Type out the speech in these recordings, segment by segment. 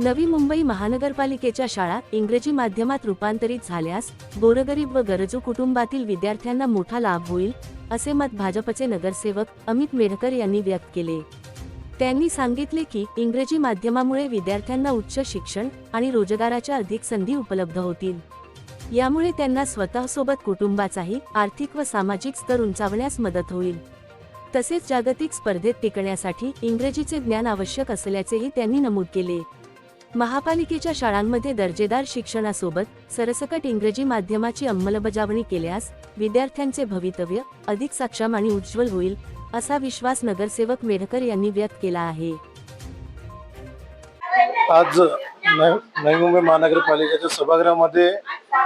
नवी मुंबई महानगरपालिकेच्या शाळा इंग्रजी माध्यमात रूपांतरित झाल्यास गोरगरीब व गरजू कुटुंबातील विद्यार्थ्यांना मोठा लाभ होईल, असे मत भाजपचे नगरसेवक अमित मेढकर यांनी व्यक्त केले। त्यांनी सांगितले की इंग्रजी माध्यमामुळे विद्यार्थ्यांना उच्च शिक्षण आणि रोजगाराच्या अधिक संधी उपलब्ध होतील। यामुळे त्यांना स्वतःसोबत कुटुंबाचाही आर्थिक व सामाजिक स्तर उंचावण्यास मदत होईल। तसेच जागतिक स्पर्धेत टिकण्यासाठी इंग्रजीचे ज्ञान आवश्यक असल्याचेही त्यांनी नमूद केले। महापालिकेच्या शाळांमध्ये दर्जेदार शिक्षणासोबत सरसकट इंग्रजी माध्यमाची अंमलबजावणी केल्यास विद्यार्थ्यांचे भवितव्य अधिक सक्षम आणि उज्ज्वल होईल, असा विश्वास नगरसेवक मेढकर यांनी व्यक्त केला आहे। आज नवी मुंबई महानगरपालिकेच्या सभागृहामध्ये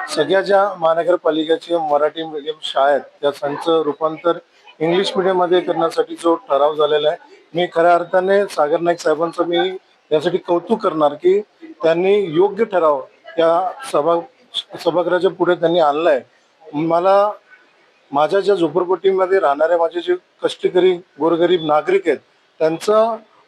सगळ्या ज्या महानगरपालिकेच्या मराठी मीडियम शाळा आहेत त्या त्यांचं रूपांतर इंग्लिश मीडियम मध्ये करण्यासाठी जो ठराव झालेला आहे, मी खऱ्या अर्थाने सागर नाईक साहेबांचं मी यासाठी कौतुक करणार की त्यांनी योग्य ठराव या सभागृहाच्या पुढे त्यांनी आणलाय। मला माझ्या ज्या झोपडपट्टीमध्ये राहणारे माझे जे कष्टकरी गोरगरीब नागरिक आहेत त्यांचा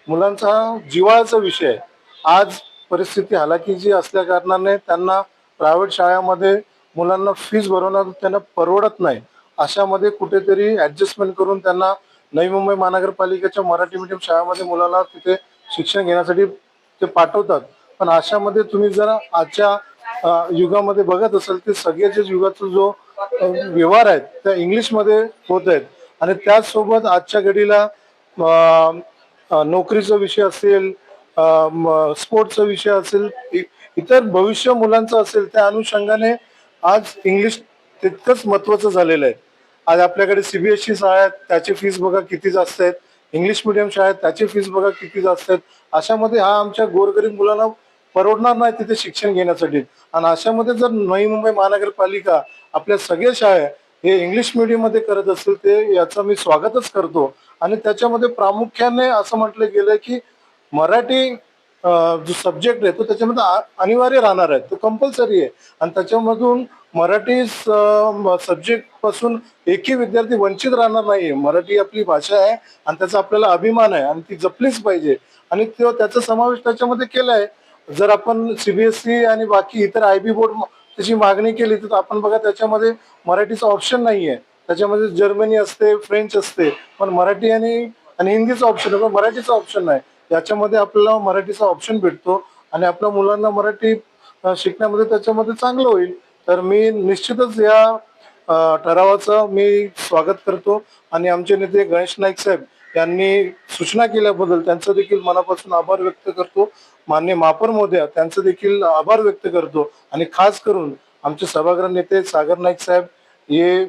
मुलांचा जिव्हाळ्याचा विषय आहे। आज परिस्थिती हालाकीची असल्या कारणाने त्यांना प्रायव्हेट शाळेमध्ये मुलांना फीस भरवणं त्यांना परवडत नाही। अशामध्ये कुठेतरी ऍडजस्टमेंट करून त्यांना नवी मुंबई महानगरपालिकेच्या मराठी मीडियम शाळेमध्ये मुलाला तिथे शिक्षण घेण्यासाठी ते पाठवतात। पण अशामध्ये तुम्ही जर आजच्या युगामध्ये बघत असाल की सगळ्याच्या युगाचा जो व्यवहार आहेत त्या इंग्लिश मध्ये होत आहेत आणि त्याचसोबत आजच्या घडीला नोकरीचा विषय असेल, स्पोर्ट्सचा विषय असेल, इतर भविष्य मुलांचं असेल, त्या अनुषंगाने आज इंग्लिश तितकंच महत्वाचं झालेलं आहे। आज आपल्याकडे सीबीएसई शाळा आहेत, त्याची फीस बघा किती जास्त आहेत, इंग्लिश मिडियम शाळा आहेत त्याची फीस बघा किती जास्त आहेत। अशामध्ये हा आमच्या गोरगरीब मुलांना परवडणार नाही तिथे शिक्षण घेण्यासाठी। आणि अशामध्ये जर नवी मुंबई महानगरपालिका आपल्या सगळ्या शाळा हे इंग्लिश मीडियम मध्ये करत असेल ते याचं मी स्वागतच करतो। आणि त्याच्यामध्ये प्रामुख्याने असं म्हटलं गेलं की मराठी जो सब्जेक्ट आहे तो त्याच्यामध्ये अनिवार्य राहणार आहे, तो कंपल्सरी आहे। आणि त्याच्यामधून मराठी सब्जेक्ट पासून एकही विद्यार्थी वंचित राहणार नाही। मराठी आपली भाषा आहे आणि त्याचा आपल्याला अभिमान आहे आणि ती जपलीच पाहिजे आणि त्याचा समावेश त्याच्यामध्ये केला आहे। जर आपण सीबीएसई आणि बाकी इतर आयबी बोर्ड त्याची मागणी केली तर आपण बघा त्याच्यामध्ये मराठीचा ऑप्शन नाहीये, त्याच्यामध्ये जर्मनी असते, फ्रेंच असते, पण मराठी आणि हिंदीचा ऑप्शन आहे, पण मराठीचा ऑप्शन नाही। याच्यामध्ये आपल्याला मराठीचा ऑप्शन भेटतो आणि आपल्या मुलांना मराठी शिकण्यामध्ये त्याच्यामध्ये चांगलं होईल। तर मी निश्चितच या ठरावाचं मी स्वागत करतो आणि आमचे नेते गणेश नाईक साहेब यांनी सूचना केल्याबद्दल त्यांचं देखील मनापासून आभार व्यक्त करतो। माननीय महापौर महोदय त्यांचं देखील आभार व्यक्त करतो आणि खास करून आमचे सभागृह नेते सागर नाईक साहेब हे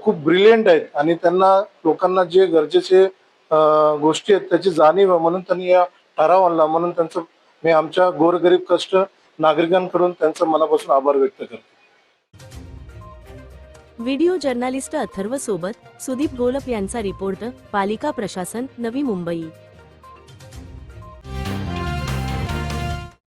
खूप ब्रिलियंट आहेत आणि त्यांना लोकांना जे गरजेचे गोष्टी आहेत त्याची जाणीव म्हणून त्यांनी या ठराव आणला, म्हणून त्यांचं मी आमच्या गोरगरीब कष्ट नागरिकांकडून त्यांचा मनापासून आभार व्यक्त करतो। व्हिडिओ जर्नलिस्ट अथर्व सोबत सुदीप गोलप यांचा रिपोर्ट, पालिका प्रशासन, नवी मुंबई।